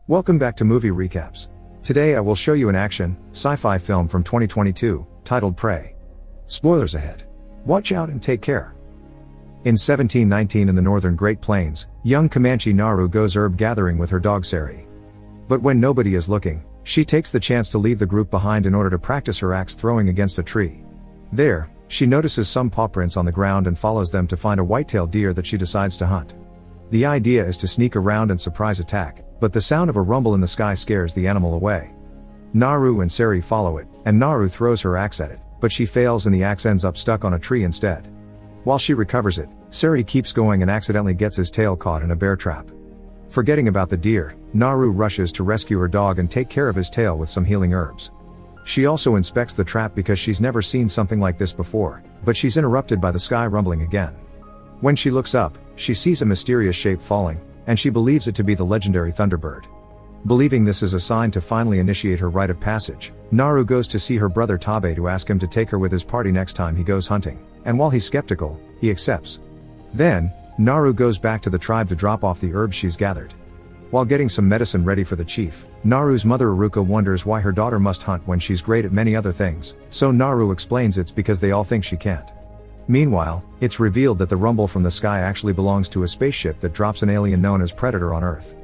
Welcome back to Movie Recaps. Today I will show you an action, sci-fi film from 2022, titled Prey. Spoilers ahead. Watch out and take care. In 1719 in the northern Great Plains, young Comanche Naru goes herb gathering with her dog Sari. But when nobody is looking, she takes the chance to leave the group behind in order to practice her axe throwing against a tree. There, she notices some paw prints on the ground and follows them to find a white-tailed deer that she decides to hunt. The idea is to sneak around and surprise attack, but the sound of a rumble in the sky scares the animal away. Naru and Sari follow it, and Naru throws her axe at it, but she fails and the axe ends up stuck on a tree instead. While she recovers it, Sari keeps going and accidentally gets his tail caught in a bear trap. Forgetting about the deer, Naru rushes to rescue her dog and take care of his tail with some healing herbs. She also inspects the trap because she's never seen something like this before, but she's interrupted by the sky rumbling again. When she looks up, she sees a mysterious shape falling, and she believes it to be the legendary Thunderbird. Believing this is a sign to finally initiate her rite of passage, Naru goes to see her brother Tabe to ask him to take her with his party next time he goes hunting, and while he's skeptical, he accepts. Then, Naru goes back to the tribe to drop off the herbs she's gathered. While getting some medicine ready for the chief, Naru's mother Iruka wonders why her daughter must hunt when she's great at many other things, so Naru explains it's because they all think she can't. Meanwhile, it's revealed that the rumble from the sky actually belongs to a spaceship that drops an alien known as Predator on Earth.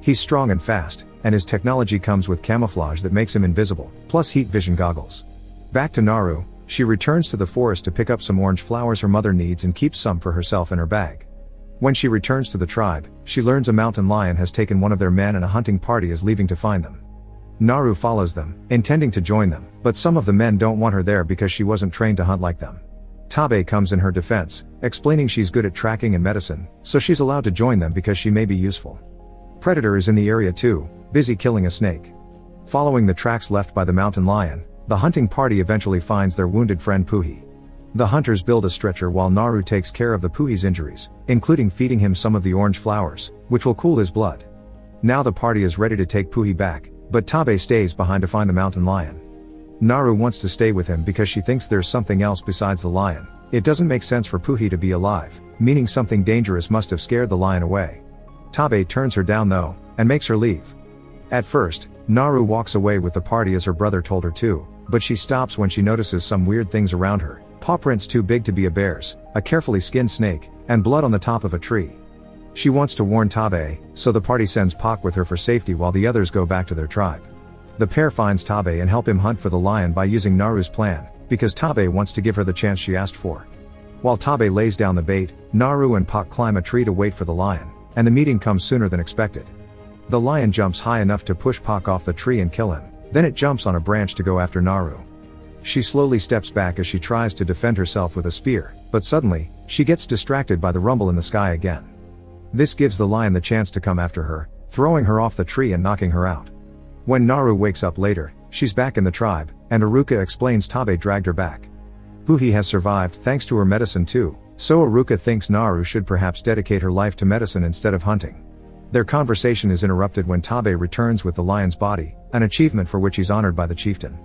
He's strong and fast, and his technology comes with camouflage that makes him invisible, plus heat vision goggles. Back to Naru, she returns to the forest to pick up some orange flowers her mother needs and keeps some for herself in her bag. When she returns to the tribe, she learns a mountain lion has taken one of their men and a hunting party is leaving to find them. Naru follows them, intending to join them, but some of the men don't want her there because she wasn't trained to hunt like them. Tabe comes in her defense, explaining she's good at tracking and medicine, so she's allowed to join them because she may be useful. Predator is in the area too, busy killing a snake. Following the tracks left by the mountain lion, the hunting party eventually finds their wounded friend Puhi. The hunters build a stretcher while Naru takes care of the Puhi's injuries, including feeding him some of the orange flowers, which will cool his blood. Now the party is ready to take Puhi back, but Tabe stays behind to find the mountain lion. Naru wants to stay with him because she thinks there's something else besides the lion. It doesn't make sense for Puhi to be alive, meaning something dangerous must have scared the lion away. Tabe turns her down though, and makes her leave. At first, Naru walks away with the party as her brother told her to, but she stops when she notices some weird things around her. Paw prints too big to be a bear's, a carefully skinned snake, and blood on the top of a tree. She wants to warn Tabe, so the party sends Pak with her for safety while the others go back to their tribe. The pair finds Tabe and help him hunt for the lion by using Naru's plan, because Tabe wants to give her the chance she asked for. While Tabe lays down the bait, Naru and Pak climb a tree to wait for the lion, and the meeting comes sooner than expected. The lion jumps high enough to push Pak off the tree and kill him, then it jumps on a branch to go after Naru. She slowly steps back as she tries to defend herself with a spear, but suddenly, she gets distracted by the rumble in the sky again. This gives the lion the chance to come after her, throwing her off the tree and knocking her out. When Naru wakes up later, she's back in the tribe, and Iruka explains Tabe dragged her back. Puhi has survived thanks to her medicine too, so Iruka thinks Naru should perhaps dedicate her life to medicine instead of hunting. Their conversation is interrupted when Tabe returns with the lion's body, an achievement for which he's honored by the chieftain.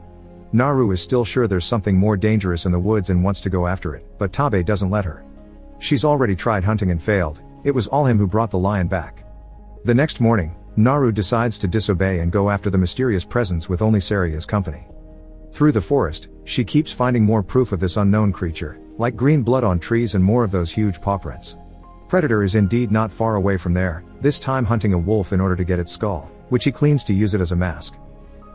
Naru is still sure there's something more dangerous in the woods and wants to go after it, but Tabe doesn't let her. She's already tried hunting and failed. It was all him who brought the lion back. The next morning, Naru decides to disobey and go after the mysterious presence with only Sari as company. Through the forest, she keeps finding more proof of this unknown creature, like green blood on trees and more of those huge paw prints. Predator is indeed not far away from there, this time hunting a wolf in order to get its skull, which he cleans to use it as a mask.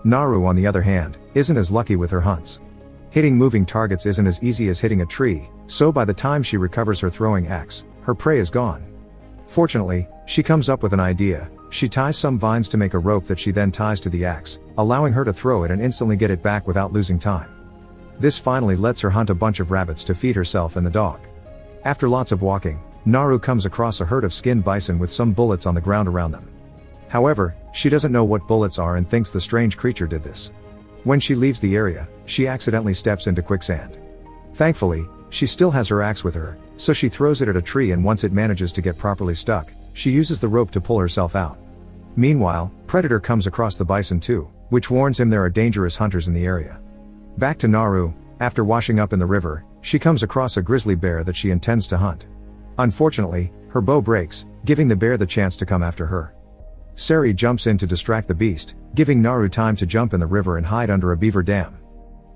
Naru on the other hand, isn't as lucky with her hunts. Hitting moving targets isn't as easy as hitting a tree, so by the time she recovers her throwing axe, her prey is gone. Fortunately, she comes up with an idea. She ties some vines to make a rope that she then ties to the axe, allowing her to throw it and instantly get it back without losing time. This finally lets her hunt a bunch of rabbits to feed herself and the dog. After lots of walking, Naru comes across a herd of skinned bison with some bullets on the ground around them. However, she doesn't know what bullets are and thinks the strange creature did this. When she leaves the area, she accidentally steps into quicksand. Thankfully, she still has her axe with her, so she throws it at a tree and once it manages to get properly stuck, she uses the rope to pull herself out. Meanwhile, Predator comes across the bison too, which warns him there are dangerous hunters in the area. Back to Naru, after washing up in the river, she comes across a grizzly bear that she intends to hunt. Unfortunately, her bow breaks, giving the bear the chance to come after her. Sari jumps in to distract the beast, giving Naru time to jump in the river and hide under a beaver dam.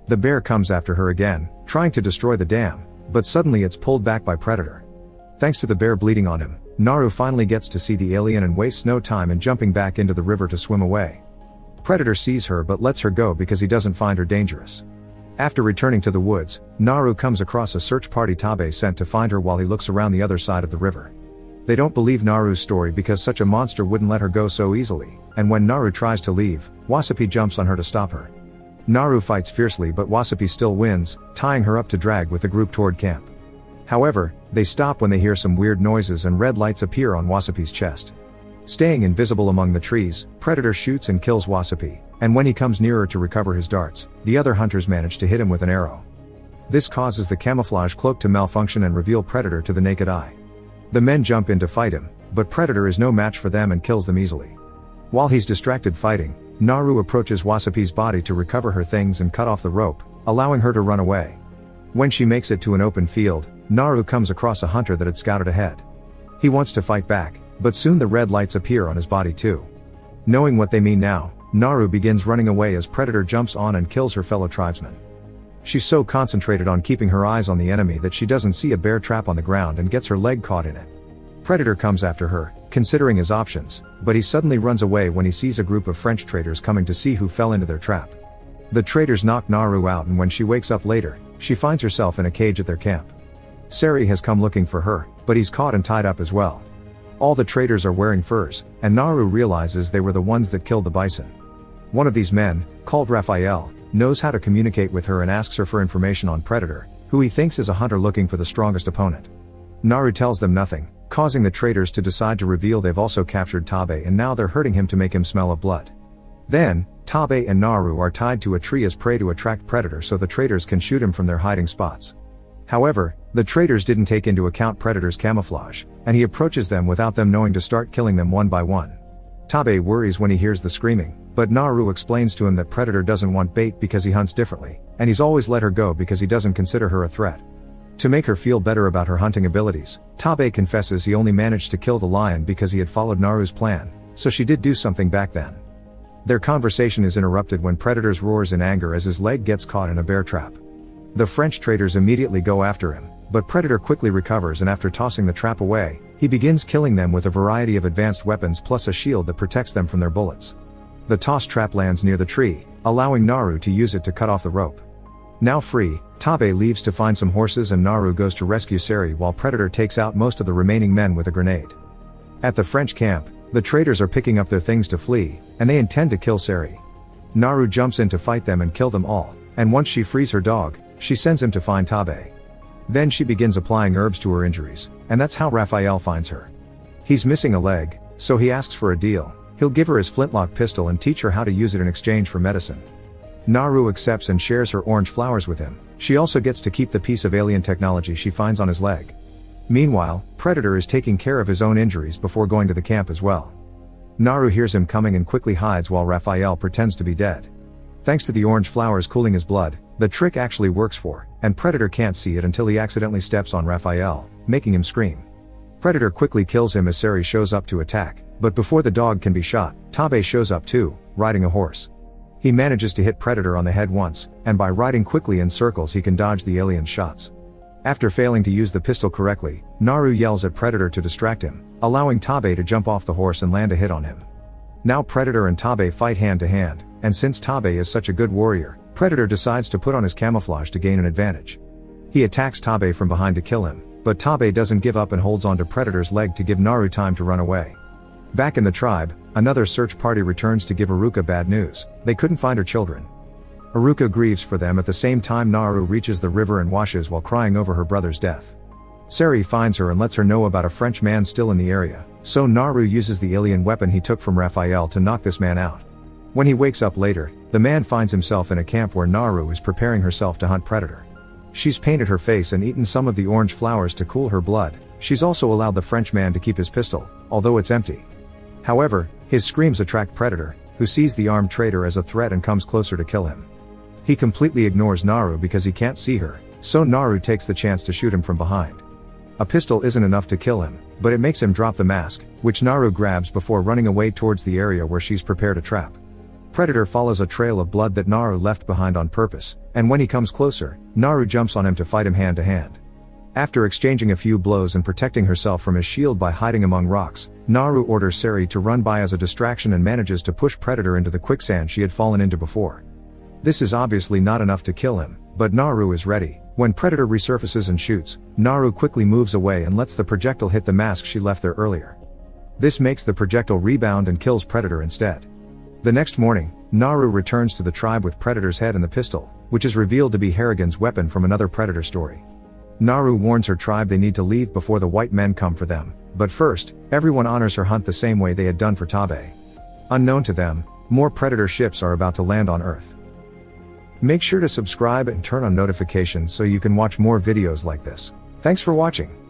The bear comes after her again, trying to destroy the dam, but suddenly it's pulled back by Predator. Thanks to the bear bleeding on him, Naru finally gets to see the alien and wastes no time in jumping back into the river to swim away. Predator sees her but lets her go because he doesn't find her dangerous. After returning to the woods, Naru comes across a search party Taabe sent to find her while he looks around the other side of the river. They don't believe Naru's story because such a monster wouldn't let her go so easily, and when Naru tries to leave, Wasapi jumps on her to stop her. Naru fights fiercely but Wasapi still wins, tying her up to drag with the group toward camp. However, they stop when they hear some weird noises and red lights appear on Wasapi's chest. Staying invisible among the trees, Predator shoots and kills Wasapi, and when he comes nearer to recover his darts, the other hunters manage to hit him with an arrow. This causes the camouflage cloak to malfunction and reveal Predator to the naked eye. The men jump in to fight him, but Predator is no match for them and kills them easily. While he's distracted fighting, Naru approaches Wasapi's body to recover her things and cut off the rope, allowing her to run away. When she makes it to an open field, Naru comes across a hunter that had scouted ahead. He wants to fight back, but soon the red lights appear on his body too. Knowing what they mean now, Naru begins running away as Predator jumps on and kills her fellow tribesmen. She's so concentrated on keeping her eyes on the enemy that she doesn't see a bear trap on the ground and gets her leg caught in it. Predator comes after her, considering his options, but he suddenly runs away when he sees a group of French traders coming to see who fell into their trap. The traders knock Naru out and when she wakes up later, she finds herself in a cage at their camp. Sari has come looking for her, but he's caught and tied up as well. All the traders are wearing furs, and Naru realizes they were the ones that killed the bison. One of these men, called Raphael, knows how to communicate with her and asks her for information on Predator, who he thinks is a hunter looking for the strongest opponent. Naru tells them nothing, causing the traders to decide to reveal they've also captured Taabe and now they're hurting him to make him smell of blood. Then, Taabe and Naru are tied to a tree as prey to attract Predator so the traders can shoot him from their hiding spots. However, the traders didn't take into account Predator's camouflage, and he approaches them without them knowing to start killing them one by one. Taabe worries when he hears the screaming, but Naru explains to him that Predator doesn't want bait because he hunts differently, and he's always let her go because he doesn't consider her a threat. To make her feel better about her hunting abilities, Taabe confesses he only managed to kill the lion because he had followed Naru's plan, so she did do something back then. Their conversation is interrupted when Predator roars in anger as his leg gets caught in a bear trap. The French traders immediately go after him, but Predator quickly recovers and after tossing the trap away, he begins killing them with a variety of advanced weapons plus a shield that protects them from their bullets. The tossed trap lands near the tree, allowing Naru to use it to cut off the rope. Now free, Taabe leaves to find some horses and Naru goes to rescue Sari while Predator takes out most of the remaining men with a grenade. At the French camp, the traders are picking up their things to flee, and they intend to kill Sari. Naru jumps in to fight them and kill them all, and once she frees her dog, she sends him to find Taabe. Then she begins applying herbs to her injuries, and that's how Raphael finds her. He's missing a leg, so he asks for a deal. He'll give her his flintlock pistol and teach her how to use it in exchange for medicine. Naru accepts and shares her orange flowers with him. She also gets to keep the piece of alien technology she finds on his leg. Meanwhile, Predator is taking care of his own injuries before going to the camp as well. Naru hears him coming and quickly hides while Raphael pretends to be dead. Thanks to the orange flowers cooling his blood, the trick actually works and Predator can't see it until he accidentally steps on Raphael, making him scream. Predator quickly kills him as Sari shows up to attack, but before the dog can be shot, Taabe shows up too, riding a horse. He manages to hit Predator on the head once, and by riding quickly in circles he can dodge the alien's shots. After failing to use the pistol correctly, Naru yells at Predator to distract him, allowing Taabe to jump off the horse and land a hit on him. Now Predator and Taabe fight hand to hand, and since Taabe is such a good warrior, Predator decides to put on his camouflage to gain an advantage. He attacks Taabe from behind to kill him, but Taabe doesn't give up and holds onto Predator's leg to give Naru time to run away. Back in the tribe, another search party returns to give Aruka bad news. They couldn't find her children. Aruka grieves for them at the same time Naru reaches the river and washes while crying over her brother's death. Sari finds her and lets her know about a French man still in the area, so Naru uses the alien weapon he took from Raphael to knock this man out. When he wakes up later, the man finds himself in a camp where Naru is preparing herself to hunt Predator. She's painted her face and eaten some of the orange flowers to cool her blood. She's also allowed the French man to keep his pistol, although it's empty. However, his screams attract Predator, who sees the armed trader as a threat and comes closer to kill him. He completely ignores Naru because he can't see her, so Naru takes the chance to shoot him from behind. A pistol isn't enough to kill him, but it makes him drop the mask, which Naru grabs before running away towards the area where she's prepared a trap. Predator follows a trail of blood that Naru left behind on purpose, and when he comes closer, Naru jumps on him to fight him hand to hand. After exchanging a few blows and protecting herself from his shield by hiding among rocks, Naru orders Seri to run by as a distraction and manages to push Predator into the quicksand she had fallen into before. This is obviously not enough to kill him, but Naru is ready. When Predator resurfaces and shoots, Naru quickly moves away and lets the projectile hit the mask she left there earlier. This makes the projectile rebound and kills Predator instead. The next morning, Naru returns to the tribe with Predator's head and the pistol, which is revealed to be Harrigan's weapon from another Predator story. Naru warns her tribe they need to leave before the white men come for them, but first, everyone honors her hunt the same way they had done for Taabe. Unknown to them, more Predator ships are about to land on Earth. Make sure to subscribe and turn on notifications so you can watch more videos like this. Thanks for watching.